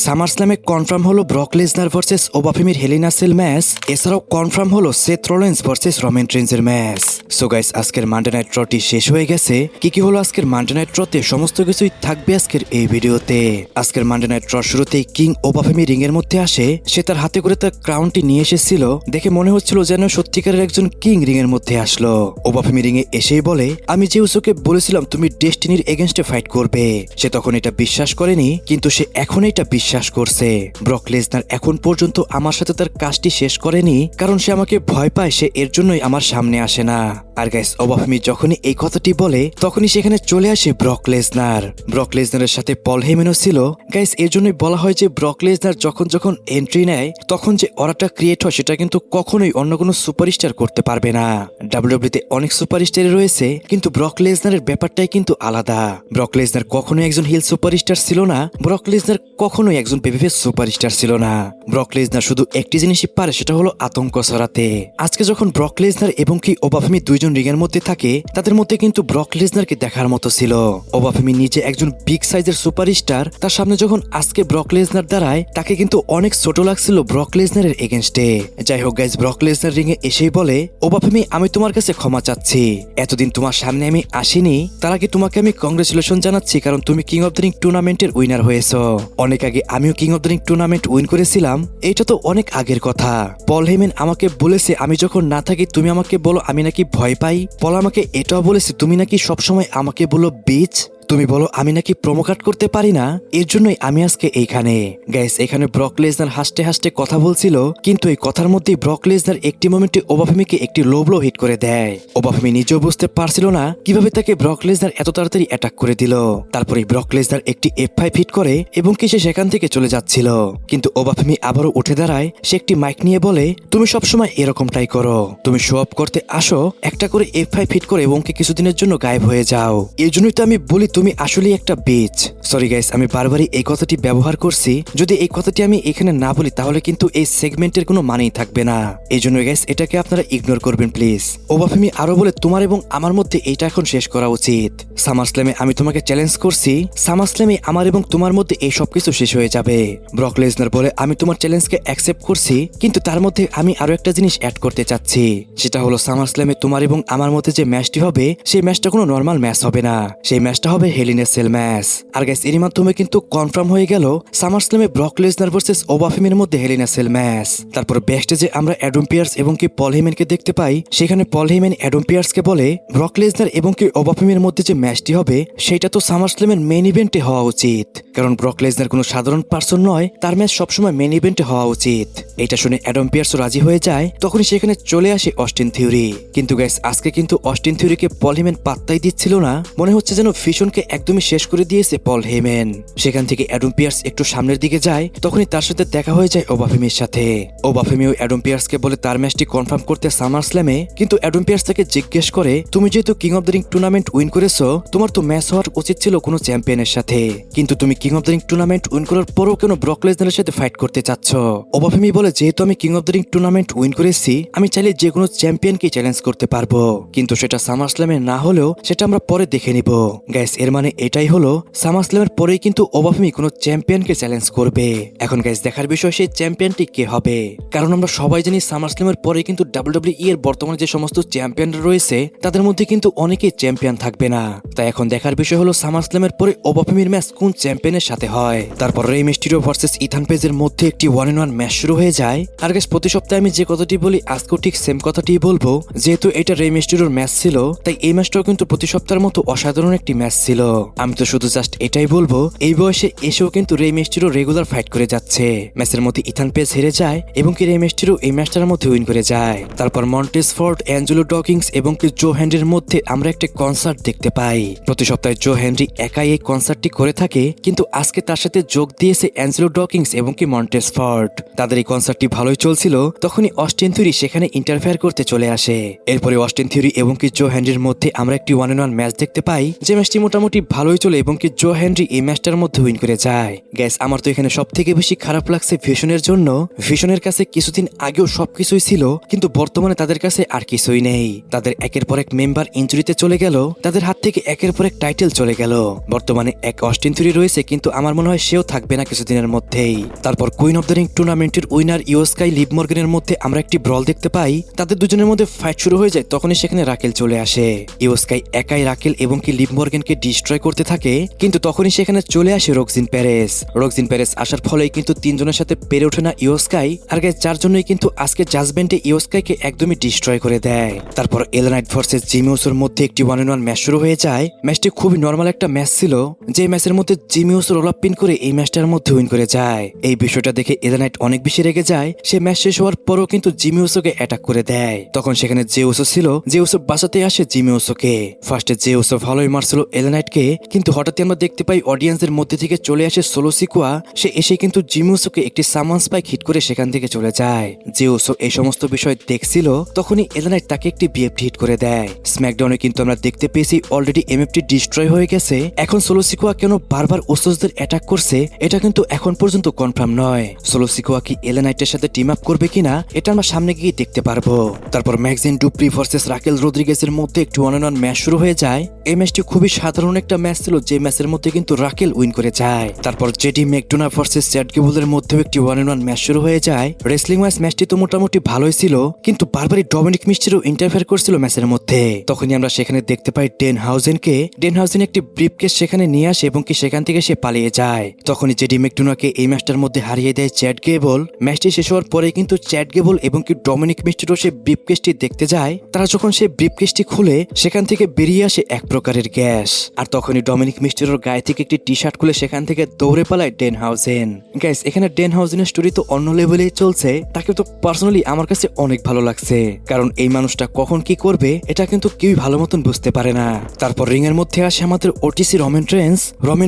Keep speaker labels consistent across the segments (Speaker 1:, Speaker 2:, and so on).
Speaker 1: সামারস্ল্যামে confirm হলো Brock Lesnar versus ওবাফেমির হেলিনা সেল ম্যাচ। এছাড়াও কনফার্ম হলো সেথ রলিন্স ভার্সেস রোমান রেইন্সের ম্যাচ। সো গাইস, আজকের মানডে নাইট ড্রটি শেষ হয়ে গেছে। কি হলো আজকের মানডে নাইট ড্রতে সমস্ত কিছুই থাকবে আজকের এই ভিডিওতে। আজকের মানডে নাইট ড্র শুরুতেই কিং ওবাফেমি রিং এর মধ্যে আসে। সে তার হাতে করে তার ক্রাউনটি নিয়ে এসেছিল। দেখে মনে হচ্ছিল যেন সত্যিকারের একজন কিং রিং এর মধ্যে আসলো। ওবাফেমি রিং এ এসেই বলে, আমি যে উসোকে বলেছিলাম তুমি ডেস্টিনির এগেনস্টে ফাইট করবে। সে তখন এটা বিশ্বাস করেনি, কিন্তু সে এখন এটা বিশ্বাস করছে। ব্রক লেসনার এখন পর্যন্ত আমার সাথে তার কাজটি শেষ করেনি, কারণ সে আমাকে ভয় পায়, সে এর জন্যই আমার সামনে আসে না। আর গাইস, ওবাফেমি যখনই এই কথাটি বলে তখনই সেখানে চলে আসে ব্রক লেসনার। ব্রক লেসনারের সাথে পল হেমেনও ছিল। গাইস, এর জন্যই বলা হয় যে ব্রক লেসনার যখন যখন এন্ট্রি নেয় তখন যে অরাটা ক্রিয়েট হয় সেটা কিন্তু কখনোই অন্য কোনো সুপারস্টার করতে পারবে না। ডাব্লিউডব্লিউতে অনেক সুপারস্টার রয়েছে, কিন্তু ব্রক লেসনারের ব্যাপারটাই কিন্তু আলাদা। ব্রক লেসনার কখনোই একজন হিল সুপারস্টার ছিল না। ব্রক লেসনার কখনোই একজন বেবিফেস সুপারস্টার ছিল না। ব্রক লেসনার শুধু একটি জিনিসই পারে, সেটা হলো আতঙ্ক ছড়াতে। আজকে যখন ব্রক লেসনার এবং কি ওবাফেমি দুইজন রিং এর মধ্যে থাকে, তাদের মধ্যে কিন্তু ব্রক লেসনারকে দেখার মতো ছিল। ওবাফেমি নিজে একজন বিগ সাইজের সুপারস্টার, তার সামনে যখন আজকে ব্রক লেসনার দাঁড়ায় তাকে কিন্তু অনেক ছোট লাগছিল ব্রক লেসনারের এগেনস্টে। যাই হোক গাইজ, ব্রক লেসনার রিং এ এসেই বলে, ওবাফেমি আমি তোমার কাছে ক্ষমা চাচ্ছি। এতদিন তোমার সামনে আমি আসিনি, তার আগে তোমাকে আমি কংগ্রেচুলেশন জানাচ্ছি, কারণ তুমি কিং অফ দ্য রিং টুর্নামেন্টের উইনার হয়েছো। অনেক আগে আমিও king of the ring tournament win করেছিলাম। এটা তো অনেক আগের কথা। পল হেমেন আমাকে বলেছে আমি যখন না থাকি তুমি আমাকে বলো আমি নাকি ভয় পাই। পল আমাকে এটাও বলেছে তুমি নাকি সবসময় আমাকে বলো বিচ। তুমি বলো আমি নাকি প্রোমো কাট করতে পারি না। এর জন্যই আমি আজকে এইখানে। গাইস, এখানে ব্রক লেসনার হাসতে হাসতে কথা বলছিল, কিন্তু এই কথার মধ্যেই ব্রক লেসনার একটি মোমেন্টে ওবাফেমিকে একটি লো ব্লো হিট করে দেয়। ওবাফেমি নিজেও বুঝতে পারছিল না কিভাবে তাকে ব্রক লেসনার এত তাড়াতাড়ি অ্যাটাক করে দিল। তারপরে ব্রক লেসনার একটি F5 হিট করে এবং কি সে সেখান থেকে চলে যাচ্ছিল, কিন্তু ওবাফেমি আবারও উঠে দাঁড়ায়। সে একটি মাইক নিয়ে বলে, তুমি সবসময় এরকমটাই করো, তুমি শো অফ করতে আসো, একটা করে F5 হিট করে এবং কি কিছুদিনের জন্য গায়েব হয়ে যাও। এর জন্যই তো আমি বলি তুমি আসলে একটা বিচ। সরি গাইস, আমি বারবারই এই কথাটি ব্যবহার করছি। যদি এই কথাটি আমি এখানে না বলি তাহলে কিন্তু এই সেগমেন্টের কোনো মানেই থাকবে না। এই জন্য গাইস, এটাকে আপনারা ইগনোর করবেন প্লিজ। ওবাফেমি আরো বলে, তোমার এবং আমার মধ্যে এইটা এখন শেষ করা উচিত। সামারস্ল্যামে আমি তোমাকে চ্যালেঞ্জ করছি, সামারস্ল্যামে আমার এবং তোমার মধ্যে এই সবকিছু শেষ হয়ে যাবে। ব্রক লেসনার বলে, আমি তোমার চ্যালেঞ্জকে অ্যাকসেপ্ট করছি, কিন্তু তার মধ্যে আমি আরো একটা জিনিস অ্যাড করতে চাচ্ছি। সেটা হলো সামারস্ল্যামে তোমার এবং আমার মধ্যে যে ম্যাচটি হবে, সেই ম্যাচটা কোনো নর্মাল ম্যাচ হবে না। সেই ম্যাচটা হবে হেলিনা সেল ম্যাচ। আর গাইস, এর মাধ্যমে কিন্তু কনফার্ম হয়ে গেল সামারস্ল্যামে ব্রক লেসনার ভার্সেস ওবাফেমির মধ্যে হেলিনা সেল ম্যাচ। তারপর ব্যাকস্টেজে আমরা অ্যাডাম পিয়ার্স এবং কি পল হেমেনকে দেখতে পাই। সেখানে পল হেমেন অ্যাডাম পিয়ার্সকে বলে, ব্রক লেসনার এবং কি ওবাফেমির মধ্যে যে ম্যাচটি হবে সেটা তো সামারস্ল্যামের মেইন ইভেন্টে হওয়া উচিত, কারণ ব্রক লেসনার কোনো সাধারণ পার্সন নয়, তার ম্যাচ সবসময় মেইন ইভেন্টে হওয়া উচিত। এটা শুনে অ্যাডাম পিয়ার্সও রাজি হয়ে যায়। তখনই সেখানে চলে আসে অস্টিন থিওরি। কিন্তু গাইস, আজকে কিন্তু অস্টিন থিওরিকে পল হেমেন পাত্তাই দিচ্ছিল না। মনে হচ্ছে যেন ফিশনকে একদমই শেষ করে দিয়েছে পল হেমেন। সেখান থেকে অ্যাডাম পিয়ার্স একটু সামনের দিকে যায়, তখনই তার সাথে দেখা হয়ে যায় ওবাফেমির সাথে। ওবাফেমিও অ্যাডাম পিয়ার্সকে বলে তার ম্যাচটি কনফার্ম করতে সামারস্ল্যামে, কিন্তু অ্যাডাম পিয়ার্স তাকে জিজ্ঞেস করে, তুমি যেহেতু king of the ring tournament win করেছো, তোমার তো ম্যাচ হওয়ার উচিত ছিল কোনো চ্যাম্পিয়নের সাথে, কিন্তু তুমি king of the ring tournament win করার পরও কেন ব্রক লেসনারের সাথে ফাইট করতে চাচ্ছ? ওবাফেমি বলে, যেহেতু আমি king of the ring tournament win করেছি, আমি চাইলে যে কোনো চ্যাম্পিয়নকে চ্যালেঞ্জ করতে পারবো, কিন্তু সেটা সামারস্ল্যামে না হলেও সেটা আমরা পরে দেখে নিব। গাইস, এর মানে এটাই হলো সামারস্ল্যামের পরেই কিন্তু ওবাফেমি কোনো চ্যাম্পিয়নকে চ্যালেঞ্জ করবে। এখন গাইস, দেখার বিষয় সেই চ্যাম্পিয়নটি কে হবে, কারণ আমরা সবাই জানি সামারস্ল্যামের পরে কিন্তু ডাব্লিউডব্লিউই এর বর্তমানে যে সমস্ত চ্যাম্পিয়নরা রয়েছে তাদের মধ্যে কিন্তু অনেকেই চ্যাম্পিয়ন থাকবে না। তাই এখন দেখার বিষয় হলো সামারস্ল্যামের পরে ওবাফেমির ম্যাচ কোন চ্যাম্পিয়নের সাথে হয়। তারপর রে মিস্টিরিও ভার্সেস ইথান পেজের মধ্যে একটি 1-on-1 ম্যাচ শুরু হয়ে যায়। আর গাইস, প্রতি সপ্তাহে আমি যে কথাটি বলি আজকেও ঠিক সেম কথাটিই বলবো। যেহেতু এটা রে মিস্টিরিওর ম্যাচ ছিল, তাই এই ম্যাচটাও কিন্তু প্রতি সপ্তাহের মতো অসাধারণ একটি ম্যাচ ছিল। আমি তো শুধু জাস্ট এটাই বলবো, এই বয়সে এসেও কিন্তু রে মিস্টিরিও রেগুলার ফাইট করে যাচ্ছে। ম্যাচের মধ্যে ইথান পেজ হেরে যায় এবং কি রে মিস্টিরিও এই ম্যাচটার মধ্যে উইন করে যায়। তারপর মন্টেস ফোর্ড, অ্যাঞ্জেলো ডকিংস এবং কি জো হেনরির মধ্যে আমরা একটা কনসার্ট দেখতে পাই। প্রতি সপ্তাহে জো হেনরি একাই এই কনসার্টটি করে থাকে, কিন্তু আজকে তার সাথে যোগ দিয়েছে অ্যাঞ্জেলো ডকিংস এবং কি মন্টেস ফোর্ড। তাদের এই কনসার্টটি ভালোই চলছিল, তখনই অস্টিন থিওরি সেখানে ইন্টারফেয়ার করতে চলে আসে। এরপরে অস্টিন থিওরি এবং কি জো হেনরির মধ্যে আমরা একটি 1-on-1 ম্যাচ দেখতে পাই, যে ম্যাচটি মোটামুটি মোটামুটি ভালোই চলে এবং কি জো হেনরি এই ম্যাচটার মধ্যে উইন করে যায়। গ্যাস আমার তো এখানে সব থেকে বেশি খারাপ লাগছে ভিশনের জন্য। ভিশনের কাছে কিছুদিন আগেও সবকিছুই ছিল, কিন্তু বর্তমানে তাদের কাছে আর কিছুই নেই। তাদের একের পর এক মেম্বার ইনজুরিতে চলে গেল, তাদের হাত থেকে একের পর এক টাইটেল চলে গেল। বর্তমানে এক অস্টিন থিওরি রয়েছে, কিন্তু আমার মনে হয় সেও থাকবে না কিছুদিনের মধ্যেই। তারপর কুইন অফ দ্য রিং টুর্নামেন্টের উইনার ইয়ো স্কাই লিভ মর্গানের মধ্যে আমরা একটি ব্রল দেখতে পাই। তাদের দুজনের মধ্যে ফাইট শুরু হয়ে যায়, তখনই সেখানে রাকেল চলে আসে। ইয়ো স্কাই একাই রাকেল এবং কি লিভ মর্গানকে ডিস্ট্রয় করতে থাকে, কিন্তু তখনই সেখানে চলে আসে রক্সিন প্যারেস। রক্সিন প্যারেস আসার ফলেই কিন্তু তিনজনের সাথে পেরে ওঠে না ইয়ো স্কাই, আর গাইস যার জন্যই কিন্তু আজকে জাজমেন্টে ইয়ো স্কাইকে একদমই ডিস্ট্রয় করে দেয়। তারপর এল নাইট ভার্সেস জিমি উসোর মধ্যে একটি 1-on-1 ম্যাচ শুরু হয়ে যায়। ম্যাচটি খুবই নর্মাল একটা ম্যাচ ছিল, যে ম্যাচের মধ্যে Jimmy Uso roll up pin করে এই ম্যাচটার মধ্যে উইন করে যায়। এই বিষয়টা দেখে এল নাইট অনেক বেশি রেগে যায়। সে ম্যাচ শেষ হওয়ার পরও কিন্তু জিমি উসোকে অ্যাটাক করে দেয়। তখন সেখানে যে উসো ছিল, যে উসো বাঁচাতে আসে জিমি উসোকে। ফার্স্টে যে উসো ভালোই মারছিল এল নাইটকে, কিন্তু হঠাৎই আমরা দেখতে পাই অডিয়েন্সের মধ্যে থেকে চলে আসে সোলো সিকুয়া। সে এসে কিন্তু জিমি উসোকে একটি সামান স্পাইক হিট করে সেখান থেকে চলে যায়। যে উসো এই সমস্ত বিষয় দেখছিল, তখনই এল নাইট তাকে একটি বিএফটি হিট করে দেয়। স্ম্যাকডাউনে কিন্তু আমরা দেখতে পেয়েছি অলরেডি এমএফটি ডিস্ট্রয় হয়ে গেছে। এখন সোলো সিকুয়া কেন বারবার ওসোসদের অ্যাটাক করছে এটা কিন্তু এখন পর্যন্ত কনফার্ম নয়। সোলো সিকুয়া কি এল নাইটের সাথে টিম আপ করবে কিনা এটা আমরা সামনে গিয়ে দেখতে পারবো। তারপর ম্যাগজিন ডুপ্রি ভার্সেস রাকেল রদ্রিগেজের মধ্যে একটি 1-on-1 ম্যাচ শুরু হয়ে যায়। এই ম্যাচটি খুবই সাধারণ একটা ম্যাচ ছিল, যে ম্যাচের মধ্যে কিন্তু রাকেল উইন করে যায়। তারপর জেডি ম্যাকডোনা ভার্সেস চ্যাড গেবলের মধ্যেও একটি 1-on-1 ম্যাচ শুরু হয়ে যায়। রেসলিং ম্যাচটি তো মোটামুটি ভালোই ছিল, কিন্তু বারবারই ডমিনিক মিস্টেরিও ইন্টারফেয়ার করছিল ম্যাচের মধ্যে। তখনই আমরা সেখানে দেখতে পাই ডেন হাউজেন একটি ব্রিফকেস সেখানে নিয়ে আসে এবং কি সেখান থেকে সে পালিয়ে যায়। তখনই জেডি ম্যাকডোনাকে এই ম্যাচটার মধ্যে হারিয়ে দেয় চ্যাড গেবল। ম্যাচটি শেষ হওয়ার পরে কিন্তু চ্যাড গেবল এবং কি ডমিনিক মিস্টেরিও সে ব্রিফকেসটি দেখতে যায়। তারা যখন সে ব্রিফকেসটি খুলে সেখান থেকে বেরিয়ে আসে এক প্রকারের গ্যাস, আর তখনই ডমিনিক মিস্টেরিওর গায়ে থেকে একটি টি শার্ট খুলে সেখান থেকে দৌড়ে পালায় ডেন হাউজেন। গ্যাস এখানে ডেন হাউজেনের স্টোরি তো অন্য লেভেলেই চলছে। তাকে তো পার্সোনালি আমার কাছে অনেক ভালো লাগছে, কারণ এই মানুষটা কখন কি করবে এটা কিন্তু কেউই ভালো মতন বুঝতে পারে না। তারপর রিং এর মধ্যে আসে আমাদের ওটিসি রমেন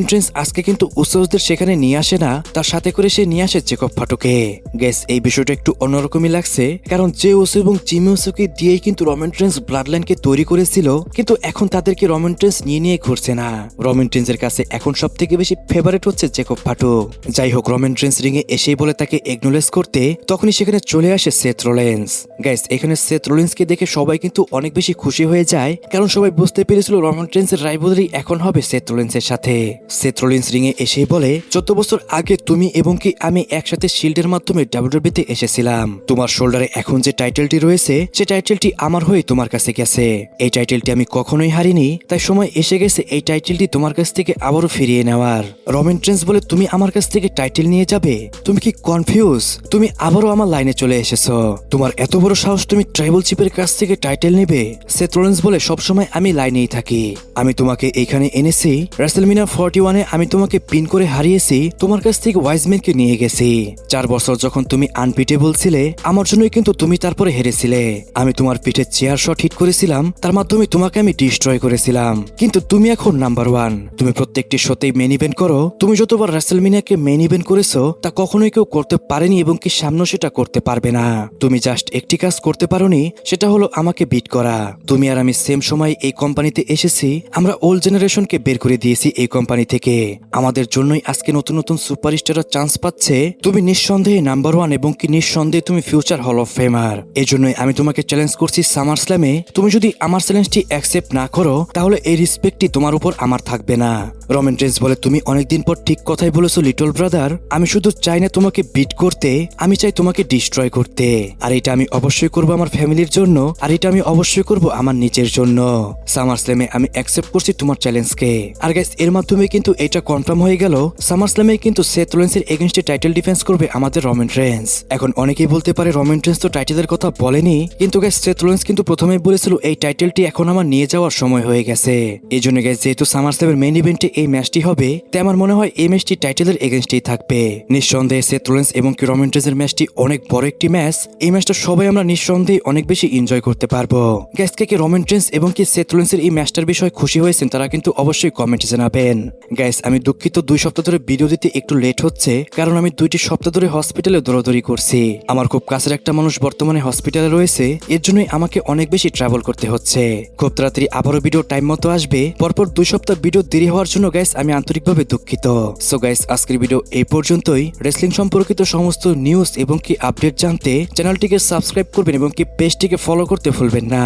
Speaker 1: ট্রেন্স আজকে কিন্তু উসোসদের সেখানে নিয়ে আসে না, তার সাথে করে সে নিয়ে আসে জেকব ফাটুকে। গ্যাস এই বিষয়টা একটু অন্যরকমই লাগছে, কারণ যে উসো এবং জিমি উসোকে দিয়েই কিন্তু রমেন ট্রেন্স ব্লাড লাইনকে তৈরি করেছিল, কিন্তু এখন তাদেরকে রমেন ট্রেন্স নিয়ে ঘুরছে না। রমেন ট্রেন্সের কাছে এখন সব থেকে বেশি ফেভারিট হচ্ছে জেকব ফাটুক। যাই হোক, রমেন ট্রেন্স রিং এ এসেই বলে তাকে একনোলেজ করতে, তখনই সেখানে চলে আসে সেথ রোলেন্স। গাইস এখানে সেথ রোলেন্সকে দেখে সবাই কিন্তু অনেক বেশি খুশি হয়ে যায়, কারণ সবাই বুঝতে পেরেছিল রমেন ট্রেন্সের রাইভালরি এখন হবে সেথ রোলেন্সের সাথে। সেথ রোলেন্স রিং এ এসেই বলে, 14 বছর আগে তুমি এবং কি আমি একসাথে শিল্ডের মাধ্যমে ডাব্লিউডাব্লিউ তে এসেছিলাম। তোমার শোল্ডারে এখন যে টাইটেলটি রয়েছে সে টাইটেলটি আমার হয়ে তোমার কাছে গেছে। এই টাইটেলটি আমি কখনোই হারিনি, তাই সময় এসে গেছে এই টাইটেলটি তোমার কাছ থেকে আবারও ফিরিয়ে নেওয়ার। রমেন ট্রেন্স বলে, তুমি আমার কাছ থেকে টাইটেল নিয়ে যাবে? তুমি কি কনফিউজ? তুমি আবারও আমার লাইনে চলে এসেছো। তোমার এত বড় সাহস তুমি ট্রাইবল চিফের কাছ থেকে টাইটেল নেবে? সেথ রোলেন্স বলে, সবসময় আমি লাইনেই থাকি। আমি তোমাকে এইখানে এনেছি, রেসলমিনা 41-এ আমি তোমাকে পিন করে হারিয়েছি, তোমার কাছ থেকে ওয়াইজম্যানকে নিয়ে গেছি। 4 বছর যখন তুমি আনপিটেবল ছিলে, আমার জন্যই কিন্তু তুমি তারপরে হেরেছিলে। আমি তোমার পিঠে চেয়ার শট হিট করেছিলাম, তার মাধ্যমে তোমাকে আমি ডিস্ট্রয় করেছিলাম, কিন্তু তুমি এখন নাম্বার 1। তুমি প্রত্যেকটি শোতেই মেন ইভেন্ট করো। তুমি যতবার রেসলমিনাকে মেন ইভেন্ট করেছো তা কখনোই কেউ করতে পারেনি এবং কি সামনে সেটা করতে পারবে না। তুমি জাস্ট একটি কাজ করতে পারোনি, সেটা হলো আমাকে বিট করা। তুমি আর আমি সেম সময় এই কোম্পানিতে এসেছি, আমরা ওল্ড জেনারেশনকে বের করে দিয়েছি এই কোম্পানি থেকে। আমাদের জন্যই আজকে নতুন নতুন সুপারস্টাররা চান্স পাচ্ছে। তুমি নিঃসন্দেহে নাম্বার 1 এবং কি নিঃসন্দেহে তুমি ফিউচার হল অফ ফেমার। এজন্যই আমি তোমাকে চ্যালেঞ্জ করছি সামার স্ল্যামে। তুমি যদি আমার চ্যালেঞ্জটি অ্যাকসেপ্ট না করো, তাহলে এই রেসপেক্টটি তোমার উপর আমার থাকবে না। রমেন ট্রেন্স বলে, তুমি অনেকদিন পর ঠিক কথাই বলেছো লিটল ব্রাদার। আমি শুধু চাই না তোমাকে বিট করতে, আমি চাই তোমাকে ডিস্ট্রয় করতে। আর এটা আমি অবশ্যই করবো আমার ফ্যামিলির জন্য, আর এটা আমি অবশ্যই করবো আমার নিজের জন্য। সামার স্ল্যামে আমি অ্যাকসেপ্ট করছি তোমার চ্যালেঞ্জকে। আর গাইস এর মাধ্যমে কিন্তু এটা কনফার্ম হয়ে গেল, সামার স্ল্যামে কিন্তু সেথ রোলেন্সের এগেইনস্টে টাইটেল ডিফেন্স করবে আমাদের রমেন ট্রেন্স। এখন অনেকেই বলতে পারে রমেন ট্রেন্স তো টাইটেলের কথা বলেনি, কিন্তু গাইস সেথ রোলেন্স কিন্তু প্রথমেই বলেছিল এই টাইটেলটি এখন আমার নিয়ে যাওয়ার সময় হয়ে গেছে। এই জন্য গাইস যেহেতু সামার স্ল্যামের মেইন ইভেন্টে এই ম্যাচটি হবে, তাই আমার মনে হয় এই ম্যাচটি টাইটেলের এগেইনস্টেই থাকবে। নিঃসন্দেহে সেথ রোলেন্স এবং কি রমেন ট্রেন্সের ম্যাচটি অনেক বড় একটি ম্যাচ। এই ম্যাচটা সবাই আমরা নিঃসন্দেহে অনেক বেশি এনজয় করতে পারবো। গাইস কে রমেন ট্রেন্স এবং কি সেথ রোলেন্সের এই ম্যাচটার বিষয়ে খুশি হয়েছেন তারা কিন্তু অবশ্যই কমেন্টে জানাবেন। গাইস আমি দুঃখিত 2 সপ্তাহ ধরে ভিডিও দিতে একটু লেট হচ্ছে, কারণ আমি 2টি সপ্তাহ ধরে হসপিটালে দৌড়াদৌড়ি করছি। আমার খুব কাছের একটা মানুষ বর্তমানে হসপিটালে রয়েছে, এর জন্যই আমাকে অনেক বেশি ট্রাভেল করতে হচ্ছে। খুব তাড়াতাড়ি আবারও ভিডিও টাইম মতো আসবে, পরপর তারপর 2 সপ্তাহ ভিডিও দেরি হওয়ার জন্য গাইস আমি আন্তরিকভাবে দুঃখিত। সো গাইস আজকের ভিডিও এই পর্যন্তই। রেসলিং সম্পর্কিত সমস্ত নিউজ এবং কি আপডেট জানতে চ্যানেলটিকে সাবস্ক্রাইব করবেন এবং কি পেজটিকে ফলো করতে ভুলবেন না।